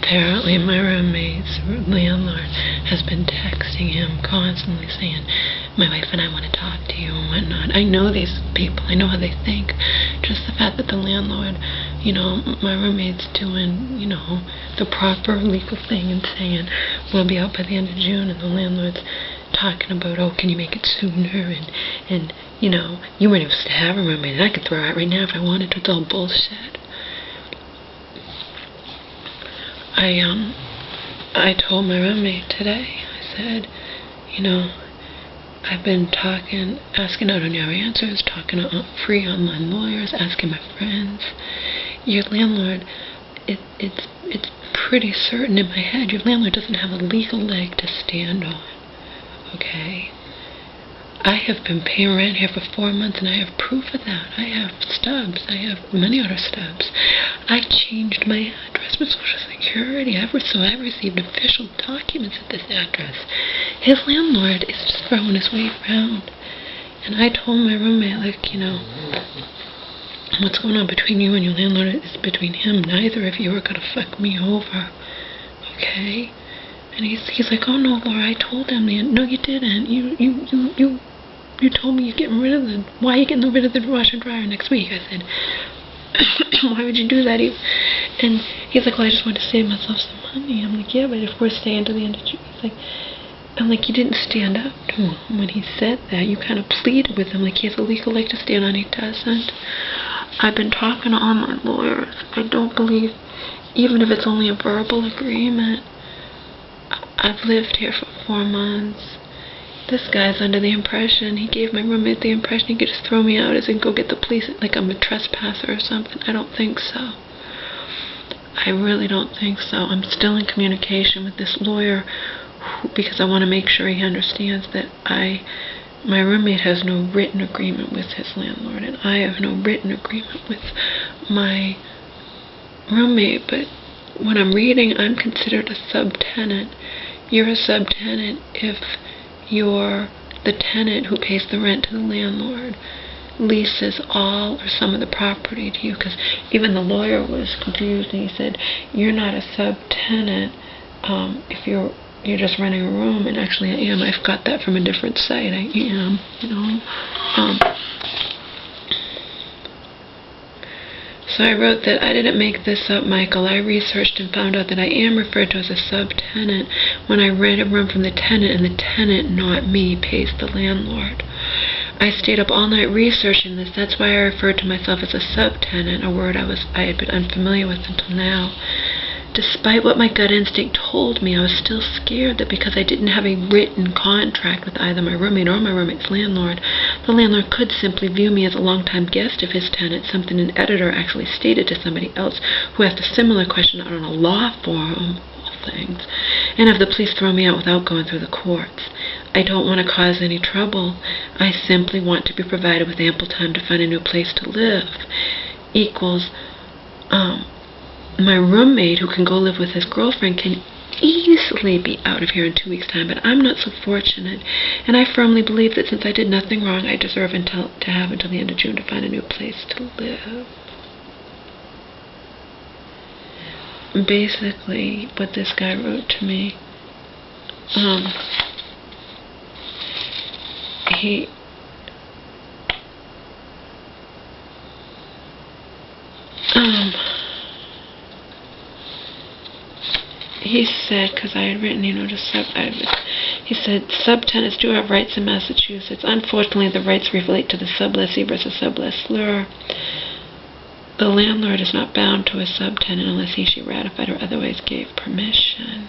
Apparently my roommate's landlord has been texting him constantly saying, my wife and I want to talk to you and whatnot. I know these people. I know how they think. Just the fact that the landlord, my roommate's doing, the proper legal thing and saying, we'll be out by the end of June, and the landlord's talking about, oh, can you make it sooner, and you weren't even supposed to have a roommate, and I could throw her out right now if I wanted to. It's all bullshit. I told my roommate today, I said, I've been asking out on your answers, talking to free online lawyers, asking my friends. Your landlord, it's pretty certain in my head, your landlord doesn't have a legal leg to stand on, okay? I have been paying rent here for 4 months, and I have proof of that. I have stubs. I have money order stubs. I changed my address with Social Security. I received official documents at this address. His landlord is just throwing his weight around. And I told my roommate, what's going on between you and your landlord is between him. Neither of you are going to fuck me over. Okay? And he's like, oh no, Laura, I told him. No, you didn't. You told me you're getting rid of why are you getting rid of the washer and dryer next week? I said, why would you do that? And he's like, well, I just want to save myself some money. I'm like, yeah, but if we're staying till the end of June. I'm like, you didn't stand up to him when he said that. You kind of pleaded with him like he has a legal leg to stand on. He doesn't. I've been talking to all my lawyers. I don't believe, even if it's only a verbal agreement, I've lived here for 4 months. This guy's under the impression, he gave my roommate the impression he could just throw me out as in go get the police, like I'm a trespasser or something. I don't think so. I really don't think so. I'm still in communication with this lawyer because I want to make sure he understands that my roommate has no written agreement with his landlord, and I have no written agreement with my roommate. But when I'm reading, I'm considered a subtenant. You're a subtenant if you're the tenant who pays the rent to the landlord, leases all or some of the property to you, because even the lawyer was confused, and he said, you're not a subtenant if you're just renting a room. And actually I am. I've got that from a different site. I am, So I wrote that I didn't make this up, Michael. I researched and found out that I am referred to as a subtenant when I rent a room from the tenant, and the tenant, not me, pays the landlord. I stayed up all night researching this. That's why I referred to myself as a subtenant, a word I had been unfamiliar with until now. Despite what my gut instinct told me, I was still scared that because I didn't have a written contract with either my roommate or my roommate's landlord, the landlord could simply view me as a long-time guest of his tenant, something an editor actually stated to somebody else who asked a similar question out on a law forum, things, and have the police throw me out without going through the courts. I don't want to cause any trouble. I simply want to be provided with ample time to find a new place to live. Equals, my roommate, who can go live with his girlfriend, can easily be out of here in 2 weeks' time, but I'm not so fortunate, and I firmly believe that since I did nothing wrong, I deserve to have until the end of June to find a new place to live. Basically, what this guy wrote to me, he said, because I had written, he said, subtenants do have rights in Massachusetts. Unfortunately, the rights relate to the sublessee versus sublessor. The landlord is not bound to a subtenant unless she ratified or otherwise gave permission.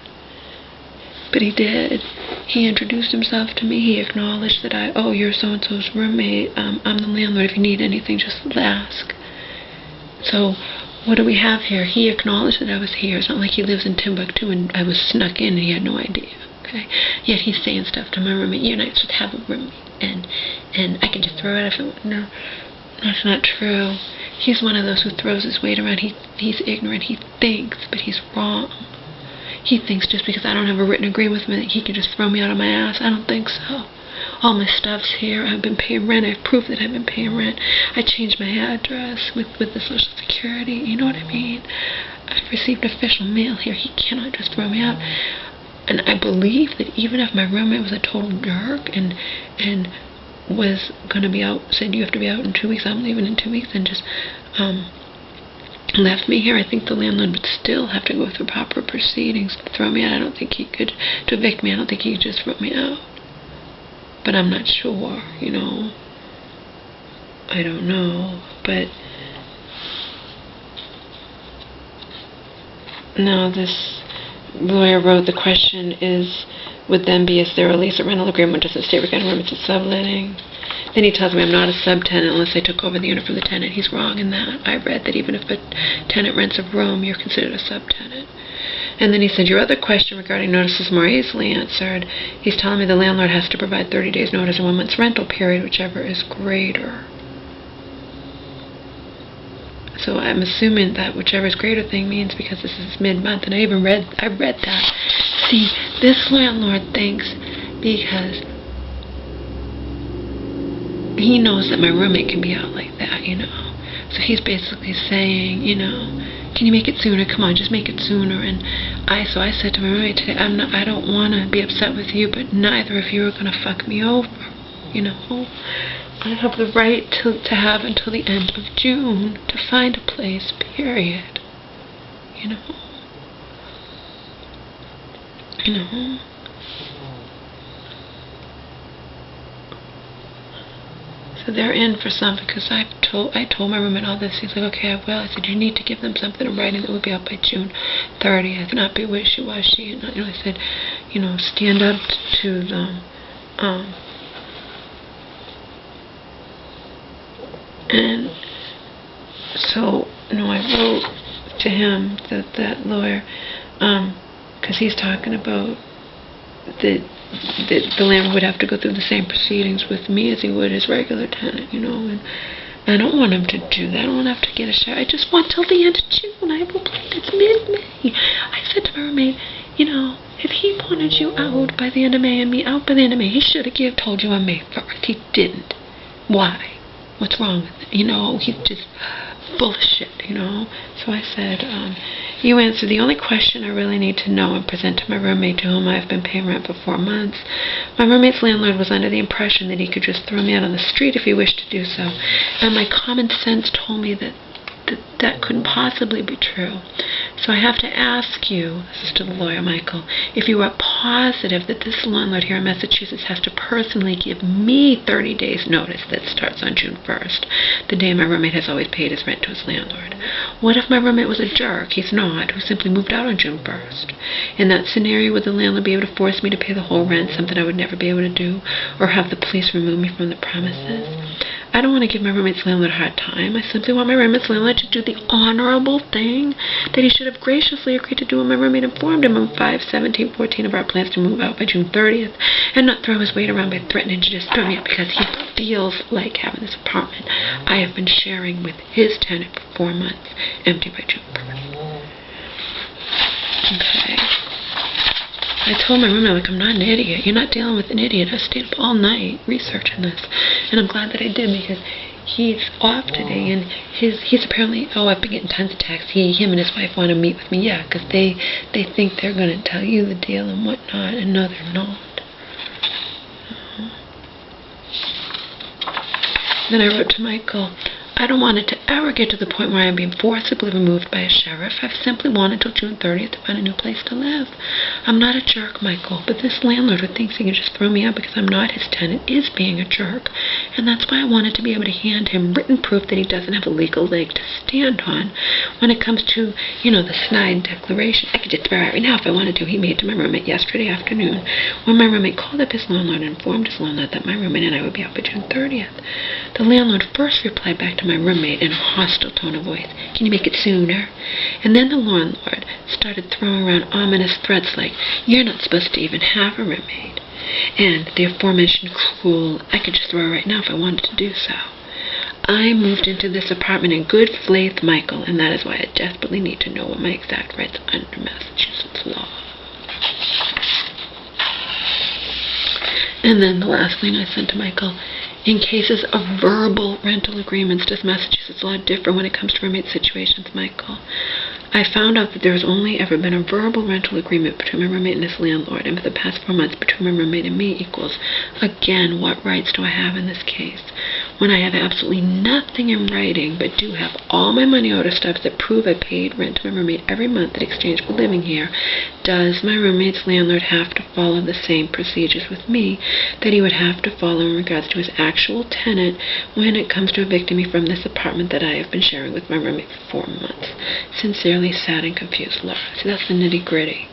But he did. He introduced himself to me. He acknowledged that you're so-and-so's roommate. I'm the landlord. If you need anything, just ask. So, what do we have here? He acknowledged that I was here. It's not like he lives in Timbuktu and I was snuck in and he had no idea. Okay? Yet he's saying stuff to my roommate. You're not supposed to have a roommate. And I can just throw it out. No, that's not true. He's one of those who throws his weight around. He's ignorant. He thinks, but he's wrong. He thinks just because I don't have a written agreement with him that he can just throw me out of my ass. I don't think so. All my stuff's here. I've been paying rent. I have proof that I've been paying rent. I changed my address with the Social Security. You know what I mean? I've received official mail here. He cannot just throw me out. And I believe that even if my roommate was a total jerk and was going to be out, said you have to be out in 2 weeks, I'm leaving in 2 weeks, and just left me here, I think the landlord would still have to go through proper proceedings to throw me out. I don't think he could, to evict me, I don't think he could just throw me out. But I'm not sure, you know. I don't know. But now this lawyer wrote, the question would then be, is there a lease or rental agreement? Does the state regarding roommates as subletting? Then he tells me I'm not a subtenant unless I took over the unit from the tenant. He's wrong in that. I read that even if a tenant rents a room, you're considered a subtenant. And then he said, your other question regarding notice is more easily answered. He's telling me the landlord has to provide 30 days notice and 1 month's rental period, whichever is greater. So I'm assuming that whichever is greater thing means because this is mid-month, and I read that. See, this landlord thinks because he knows that my roommate can be out like that, you know. So he's basically saying, you know, can you make it sooner? Come on, just make it sooner. And so I said to my roommate today, I don't want to be upset with you, but neither of you are going to fuck me over, you know. I have the right to have until the end of June to find a place, period. You know. You know. So they're in for something because I told my roommate all this. He's like, okay, I will. I said, you need to give them something in writing that will be out by June 30th. Not be wishy-washy. And you know, I said, you know, stand up to them. And so, you know, I wrote to him, that lawyer, because he's talking about that the landlord would have to go through the same proceedings with me as he would his regular tenant, you know, and I don't want him to do that. I don't want to have to get a shower. I just want till the end of June. I will play. It's mid-May. I said to my roommate, you know, if he wanted you out by the end of May and me out by the end of May, he should have told you on May 1st. He didn't. Why? What's wrong with it? You know, he's just full of shit, you know. So I said, you answer the only question I really need to know and present to my roommate, to whom I've been paying rent for 4 months. My roommate's landlord was under the impression that he could just throw me out on the street if he wished to do so. And my common sense told me that couldn't possibly be true. So I have to ask you, this is to the lawyer, Michael, if you are positive that this landlord here in Massachusetts has to personally give me 30 days notice that starts on June 1st, the day my roommate has always paid his rent to his landlord. What if my roommate was a jerk, he's not, who simply moved out on June 1st? In that scenario, would the landlord be able to force me to pay the whole rent, something I would never be able to do, or have the police remove me from the premises? I don't want to give my roommate's landlord a hard time. I simply want my roommate's landlord to do the honorable thing that he should have graciously agreed to do when my roommate informed him on 5/17/14 of our plans to move out by June 30th, and not throw his weight around by threatening to just throw me out because he feels like having this apartment I have been sharing with his tenant for 4 months, empty by June 1st. Okay. I told my roommate, like, I'm not an idiot. You're not dealing with an idiot. I stayed up all night researching this. And I'm glad that I did because he's off today. And he's apparently, I've been getting tons of texts. Him and his wife want to meet with me. Yeah, because they think they're going to tell you the deal and whatnot. And no, they're not. Then I wrote to Michael, I don't want it to ever get to the point where I'm being forcibly removed by a sheriff. I've simply wanted till June 30th to find a new place to live. I'm not a jerk, Michael, but this landlord who thinks he can just throw me out because I'm not his tenant is being a jerk. And that's why I wanted to be able to hand him written proof that he doesn't have a legal leg to stand on when it comes to, you know, the snide declaration. I could just throw it out right now if I wanted to. He made to my roommate yesterday afternoon when my roommate called up his landlord and informed his landlord that my roommate and I would be out by June 30th. The landlord first replied back to my roommate in a hostile tone of voice, can you make it sooner? And then the landlord started throwing around ominous threats like, you're not supposed to even have a roommate. And the aforementioned cruel, I could just throw it right now if I wanted to do so. I moved into this apartment in good faith, Michael, and that is why I desperately need to know what my exact rights under Massachusetts law. And then the last thing I sent to Michael, in cases of verbal rental agreements, does Massachusetts law differ when it comes to roommate situations, Michael? I found out that there's only ever been a verbal rental agreement between my roommate and his landlord, and for the past 4 months between my roommate and me equals, again, what rights do I have in this case? When I have absolutely nothing in writing, but do have all my money order stubs that prove I paid rent to my roommate every month in exchange for living here, does my roommate's landlord have to follow the same procedures with me that he would have to follow in regards to his actual tenant when it comes to evicting me from this apartment that I have been sharing with my roommate for 4 months? Sincerely, sad and confused, Laura. See, that's the nitty-gritty.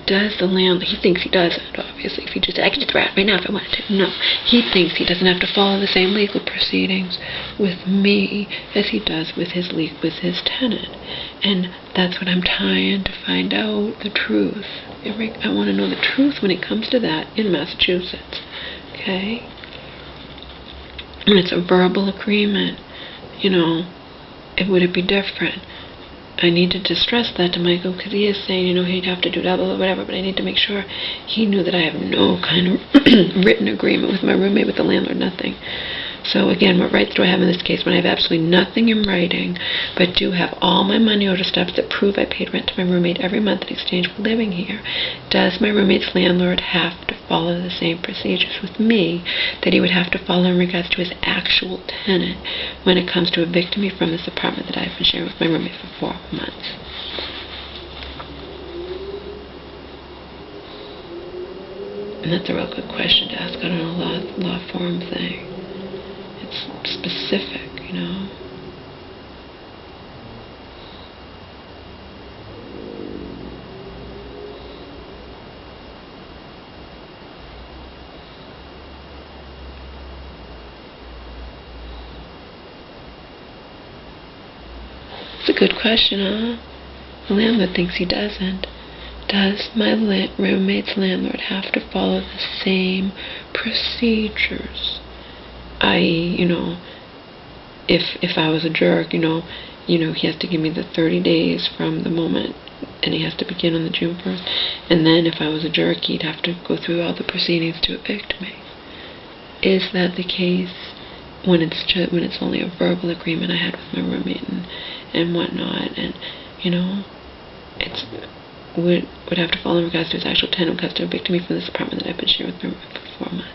Does the landlord, he thinks he doesn't, obviously. If he just, I could just throw out right now if I wanted to. No, he thinks he doesn't have to follow the same legal proceedings with me as he does with his tenant. And that's what I'm trying to find out, the truth. I want to know the truth when it comes to that in Massachusetts. Okay? When it's a verbal agreement, would it be different? I needed to stress that to Michael because he is saying, he'd have to do that, blah, blah, whatever, but I need to make sure he knew that I have no kind of written agreement with my roommate, with the landlord, nothing. So again, what rights do I have in this case when I have absolutely nothing in writing, but do have all my money order stubs that prove I paid rent to my roommate every month in exchange for living here? Does my roommate's landlord have to follow the same procedures with me that he would have to follow in regards to his actual tenant when it comes to evicting me from this apartment that I've been sharing with my roommate for 4 months? And that's a real good question to ask on a law forum thing. It's specific, It's a good question, huh? The landlord thinks he doesn't. Does my roommate's landlord have to follow the same procedures? I.e., if I was a jerk, he has to give me the 30 days from the moment, and he has to begin on the June 1st. And then if I was a jerk, he'd have to go through all the proceedings to evict me. Is that the case when it's only a verbal agreement I had with my roommate and whatnot, and it's would have to follow in regards to his actual tenant who has to evict me from this apartment that I've been sharing with my roommate for 4 months?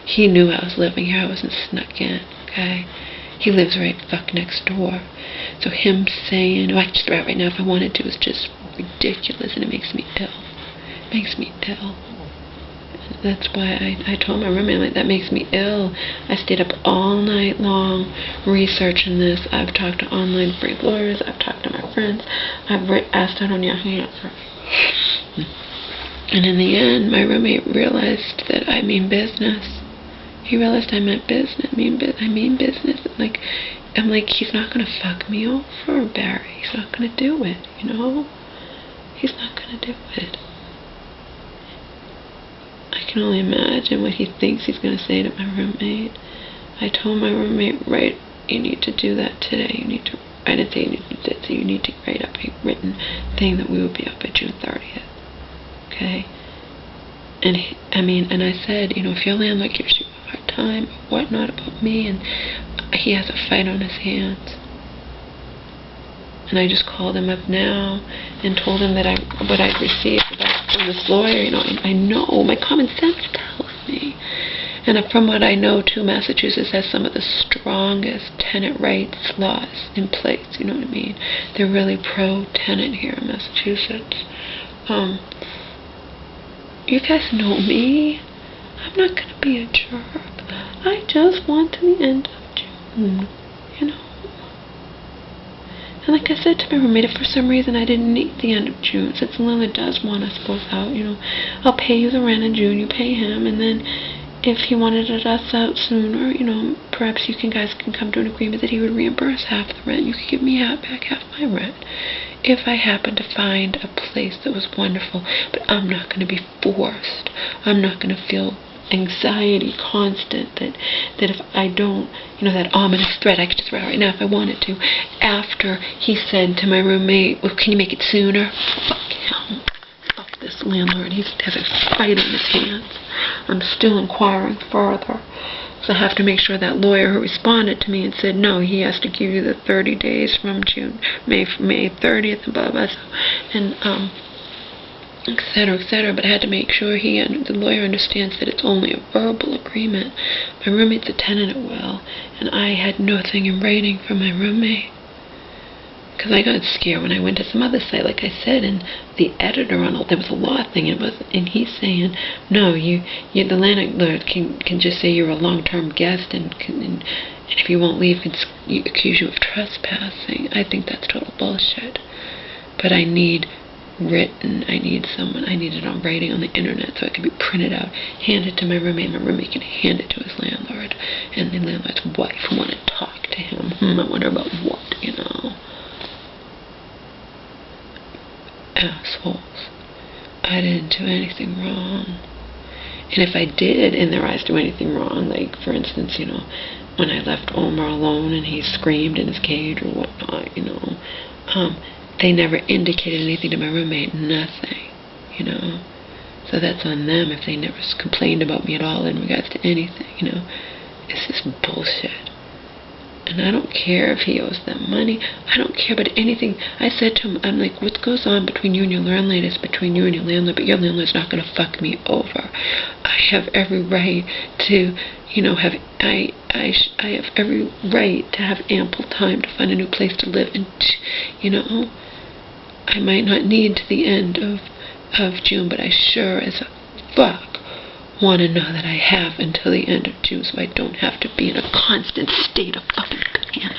He knew I was living here. I wasn't snuck in, okay? He lives right next door. So him saying, I could just throw out right now if I wanted to, is just ridiculous, and it makes me ill. It makes me ill. That's why I told my roommate, that makes me ill. I stayed up all night long researching this. I've talked to online free lawyers. I've talked to my friends. I've asked out on Yahoo Answers. And in the end, my roommate realized that I mean business. He realized I meant business. I mean business. I'm like, he's not going to fuck me over, Barry. He's not going to do it, He's not going to do it. I can only imagine what he thinks he's going to say to my roommate. I told my roommate, you need to do that today. I didn't say you need to do it, so you need to write up a written thing that we will be up by June 30th. Okay? And I said, if your landlord gives you a hard time or whatnot about me, and he has a fight on his hands. And I just called him up now and told him that what I'd received from this lawyer. I know, my common sense tells me. And from what I know, too, Massachusetts has some of the strongest tenant rights laws in place, you know what I mean? They're really pro-tenant here in Massachusetts. You guys know me. I'm not going to be a jerk. I just want to the end of June, And like I said to my roommate, if for some reason I didn't need the end of June, since Lila does want us both out, I'll pay you the rent in June, you pay him, and then if he wanted us out sooner, perhaps you guys can come to an agreement that he would reimburse half the rent. You could give me back half my rent. If I happen to find a place that was wonderful, but I'm not going to be forced. I'm not going to feel anxiety constant that if I don't, that ominous threat I could just throw out right now if I wanted to. After he said to my roommate, well, can you make it sooner? Fuck him. Fuck this landlord. He has a fight on his hands. I'm still inquiring further. So I have to make sure that lawyer who responded to me and said, no, he has to give you the 30 days from May 30th, and blah, blah, blah, and, etc., but I had to make sure the lawyer understands that it's only a verbal agreement. My roommate's a tenant at will, and I had nothing in writing from my roommate. Because I got scared when I went to some other site, like I said, and the editor on it, there was a law thing, and he's saying, no, the landlord can just say you're a long-term guest, and if you won't leave, can accuse you of trespassing. I think that's total bullshit. But I need written, I need it on writing on the internet so it can be printed out, handed to my roommate, and my roommate can hand it to his landlord, and the landlord's wife want to talk to him. I wonder about what, Assholes. I didn't do anything wrong. And if I did, in their eyes, do anything wrong, like, for instance, when I left Omar alone and he screamed in his cage or whatnot, they never indicated anything to my roommate, nothing, So that's on them if they never complained about me at all in regards to anything, It's just bullshit. And I don't care if he owes them money. I don't care about anything. I said to him, I'm like, what goes on between you and your landlord is between you and your landlord, but your landlord's not going to fuck me over. I have every right to, I have every right to have ample time to find a new place to live. And, I might not need to the end of June, but I sure as fuck want to know that I have until the end of June so I don't have to be in a constant state of fucking panic.